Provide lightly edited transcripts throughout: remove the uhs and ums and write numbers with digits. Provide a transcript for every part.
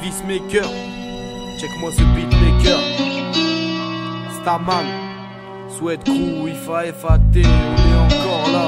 Service maker, check-moi ce beatmaker. Starman, Sweat Crew, IFA, FAT, on est encore là.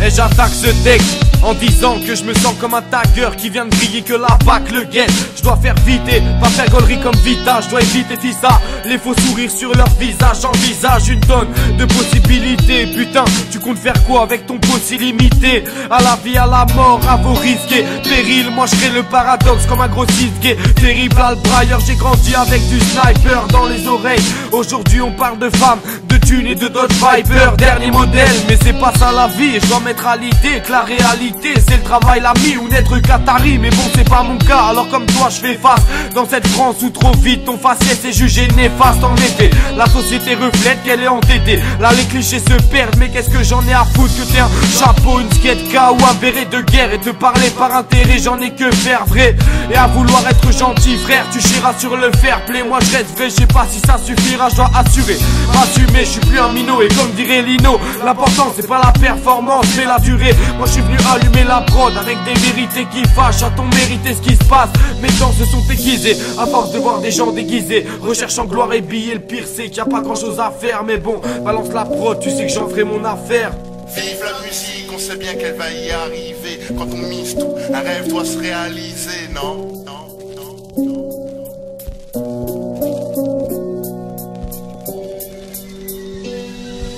Et j'attaque ce texte en disant que je me sens comme un tagger qui vient de griller que la BAC le guette. Je dois faire vite et pas faire gaulerie comme Vita. Je dois éviter Fissa, les faux sourires sur leur visage. J'envisage une tonne de possibilités. Putain, tu comptes faire quoi avec ton pouce illimité? À la vie, à la mort, à vos risques. Péril, moi je crée le paradoxe comme un grossiste gay. Terrible Albrayer, j'ai grandi avec du sniper dans les oreilles. Aujourd'hui on parle de femmes, de thunes et de Dodge Viper. Dernier modèle, mais c'est pas ça la vie. Je dois mettre à l'idée que la réalité c'est le travail, l'ami ou n'être qatari. Mais bon c'est pas mon cas, alors comme toi je fais face dans cette France où trop vite ton faciès est jugé néfaste. En effet, la société reflète qu'elle est entêtée. Là les clichés se perdent, mais qu'est-ce que j'en ai à foutre que t'aies un chapeau, une skateca ou un béret de guerre. Et te parler par intérêt, j'en ai que faire vrai. Et à vouloir être gentil frère, tu chieras sur le fair play. Moi je reste vrai, je sais pas si ça suffira, je dois assurer, m'assumer, je suis plus un minot. Et comme dirait Lino, l'important c'est pas la performance mais la durée. Moi je suis venu allumer la prod avec des vérités qui fâchent. A-t-on mérité ce qui se passe? Mes temps se sont aiguisés à force de voir des gens déguisés, recherchant gloire et billets. Le pire c'est qu'il y a pas grand chose à faire. Mais bon, balance la prod, tu sais que j'en ferai mon affaire. Vive la musique, on sait bien qu'elle va y arriver. Quand on mise tout, un rêve doit se réaliser, non?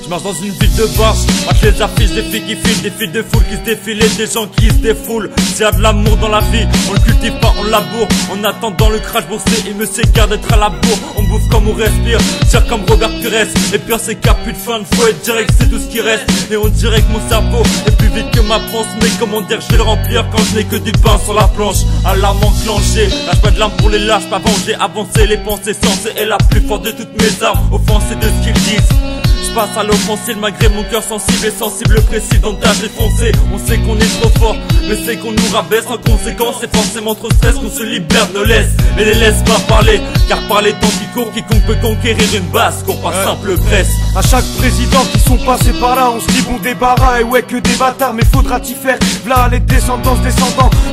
Je marche dans une ville de bars, entre les affiches des filles qui filent, des filles de foule qui se défilent et des gens qui se défoulent. S'il y a de l'amour dans la vie, on le cultive pas, on laboure. En attendant le crash boursier, il me s'égare d'être à la bourre. On bouffe comme on respire, tire comme Robert Pires. Et pire c'est qu'à plus de fin de faut être direct, c'est tout ce qui reste. Et on dirait que mon cerveau est plus vite que ma pense. Mais comment dire, je vais le remplir quand je n'ai que du pain sur la planche. Alarme enclenchée, lâche pas de l'arme pour les lâches, pas venger, avancer, les pensées sensées est la plus forte de toutes mes armes. Offensées de ce qu'ils disent, passe à l'offensive malgré mon cœur sensible et sensible précis dans ta défoncée. On sait qu'on est trop fort, mais c'est qu'on nous rabaisse. En conséquence, c'est forcément trop stress qu'on se libère, ne laisse, mais les laisse pas parler. Car par les temps qui courent, quiconque peut conquérir une base, qu'on par simple presse. À chaque président qui sont passés par là, on se dit bon débarras. Et ouais que des bâtards, mais faudra t'y faire. V'là les descendants.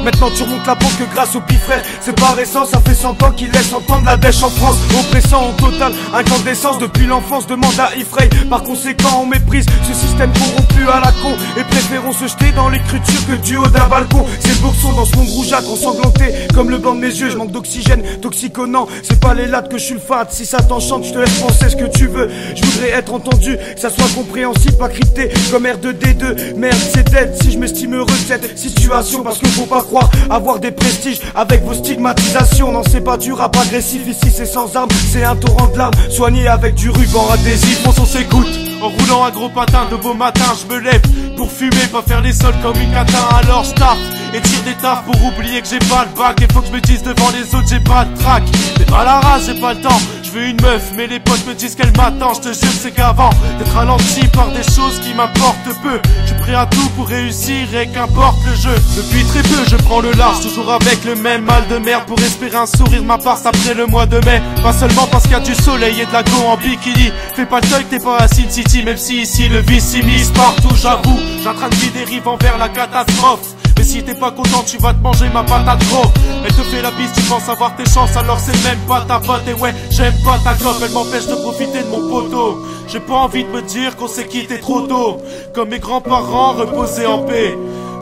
Maintenant tu remontes la pente que grâce au pifrère. C'est pas récent, ça fait 100 ans qu'ils laissent entendre la dèche en France. Oppressant en total, incandescence depuis l'enfance, demande à Ifrey. Par conséquent on méprise ce système corrompu à la con. Et préférons se jeter dans l'écriture que du haut d'un balcon. C'est bourson dans ce monde rougeâtre ensanglanté comme le blanc de mes yeux. Je manque d'oxygène, toxiconnant. C'est pas les lattes que je suis le fat. Si ça t'enchante, je te laisse penser ce que tu veux. Je voudrais être entendu, que ça soit compréhensible, pas crypté comme R2D2. Merde c'est dead si je m'estime heureux de cette situation. Parce que faut pas croire avoir des prestiges avec vos stigmatisations. Non c'est pas du rap agressif, ici c'est sans armes. C'est un torrent de larmes soigné avec du ruban adhésif. On s'en s'écoute en roulant un gros patin. De beau matin je me lève pour fumer, pas faire les sols comme une catin. Alors je taffe et tire des taffes pour oublier que j'ai pas le bac. Et faut que je me dise devant les autres j'ai pas de trac. C'est pas la race, j'ai pas le temps. Je veux une meuf mais les potes me disent qu'elle m'attend. Je te jure c'est qu'avant d'être ralenti par des choses qui m'importent peu, je suis prêt à tout pour réussir et qu'importe le jeu. Depuis très peu je prends le large, toujours avec le même mal de merde pour espérer un sourire de ma part après le mois de mai. Pas seulement parce qu'il y a du soleil et de la go en bikini. Fais pas le toy que t'es pas à Sin City, même si ici le vice s'immisce partout. J'avoue, j'ai un train de vie dérive envers la catastrophe. Mais si t'es pas content tu vas te manger ma patate gros. Elle te fait la bise, tu penses avoir tes chances, alors c'est même pas ta pote. Et ouais, j'aime pas ta clope, elle m'empêche de profiter de mon poteau. J'ai pas envie de me dire qu'on s'est quitté trop tôt. Comme mes grands-parents reposés en paix,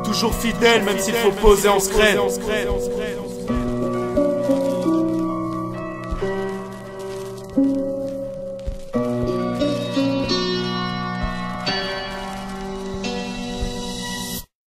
toujours fidèles même s'il faut poser en secret.